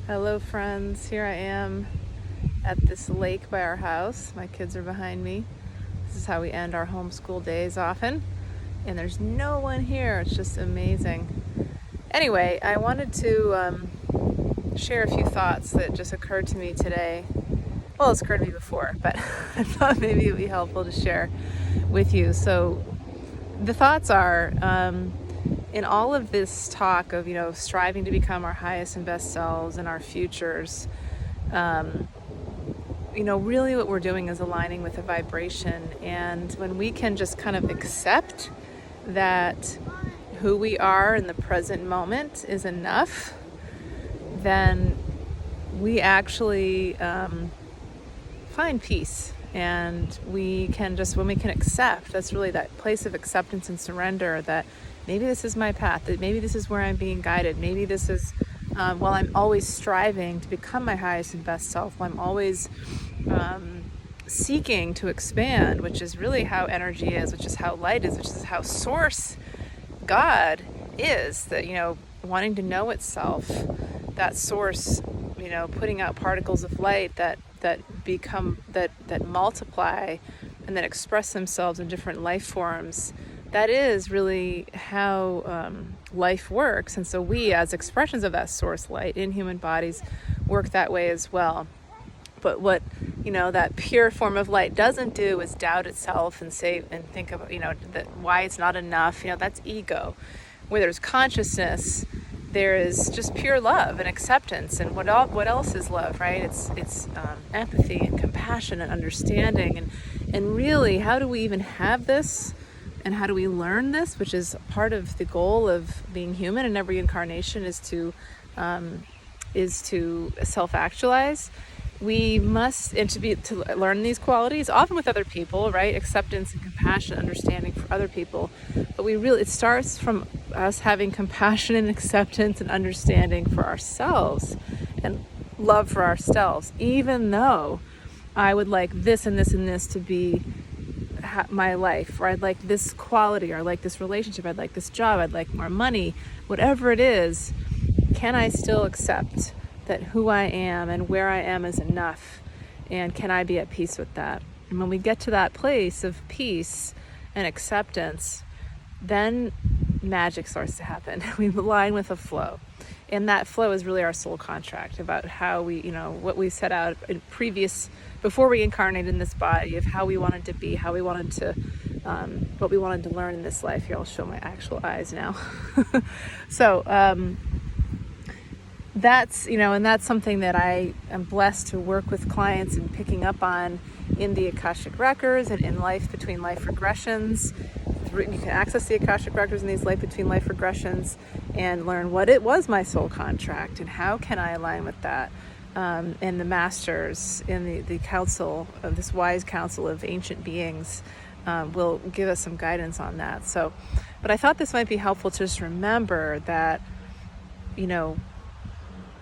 Hello friends, here I am at this lake by our house. My kids are behind me. This is how we end our homeschool days often. And there's no one here, it's just amazing. Anyway, I wanted to share a few thoughts that just occurred to me today. Well, it's occurred to me before, but I thought maybe it would be helpful to share with you. So the thoughts are, in all of this talk of, striving to become our highest and best selves and our futures, really what we're doing is aligning with a vibration. And when we can just kind of accept that who we are in the present moment is enough, then we actually find peace. And we can just, when we can accept, that's really that place of acceptance and surrender, that maybe this is my path, that maybe this is where I'm being guided, maybe this is, while I'm always striving to become my highest and best self, while I'm always seeking to expand, which is really how energy is, which is how light is, which is how source God is, that, wanting to know itself, that source, putting out particles of light that become, that multiply and that express themselves in different life forms. That is really how life works. And so we, as expressions of that source light in human bodies, work that way as well. But what, that pure form of light doesn't do is doubt itself and say, and think of, that why it's not enough. That's ego. Where there's consciousness, there is just pure love and acceptance. And what else is love, right? It's empathy and compassion and understanding. And really, how do we even have this? And how do we learn this? Which is part of the goal of being human in every incarnation, is to self-actualize. We must, and to learn these qualities, often with other people, right? Acceptance and compassion, understanding for other people. But it starts from us having compassion and acceptance and understanding for ourselves and love for ourselves, even though I would like this and this and this to be my life, or I'd like this quality, or I'd like this relationship, I'd like this job, I'd like more money, whatever it is. Can I still accept that who I am and where I am is enough? And can I be at peace with that? And when we get to that place of peace and acceptance, then magic starts to happen. We align with a flow. And that flow is really our soul contract about how we, what we set out in before we incarnated in this body, of how we wanted to be, how we wanted to, what we wanted to learn in this life. Here, I'll show my actual eyes now. So that's, and that's something that I am blessed to work with clients and picking up on in the Akashic Records and in life between life regressions. You can access the Akashic Records in these life between life regressions and learn what it was my soul contract and how can I align with that. And the masters in the council of this wise council of ancient beings will give us some guidance on that. So, but I thought this might be helpful to just remember that,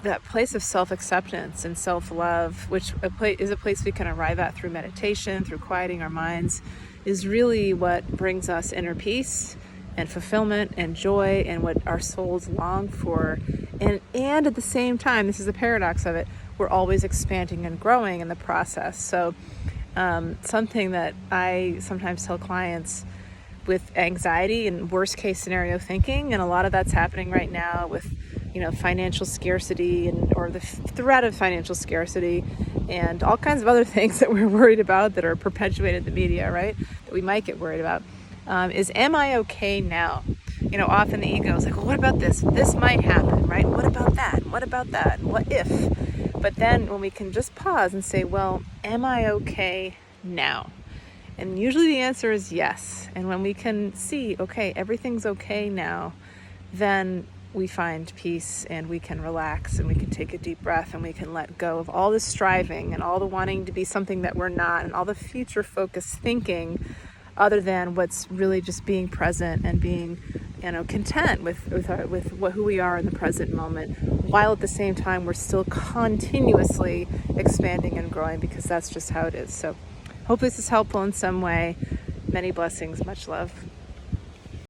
that place of self-acceptance and self-love, which is a place we can arrive at through meditation, through quieting our minds, is really what brings us inner peace and fulfillment and joy and what our souls long for. And at the same time, this is the paradox of it, we're always expanding and growing in the process. So something that I sometimes tell clients with anxiety and worst case scenario thinking, and a lot of that's happening right now with financial scarcity or the threat of financial scarcity and all kinds of other things that we're worried about that are perpetuated in the media, right? That we might get worried about, is, am I okay now? Often the ego is like, well, what about this? This might happen, right? What about that? What about that? What if? But then when we can just pause and say, well, am I okay now? And usually the answer is yes. And when we can see, okay, everything's okay now, then we find peace and we can relax and we can take a deep breath and we can let go of all the striving and all the wanting to be something that we're not and all the future focused thinking, other than what's really just being present and being, content with who we are in the present moment, while at the same time we're still continuously expanding and growing, because that's just how it is. So hopefully this is helpful in some way. Many blessings, much love.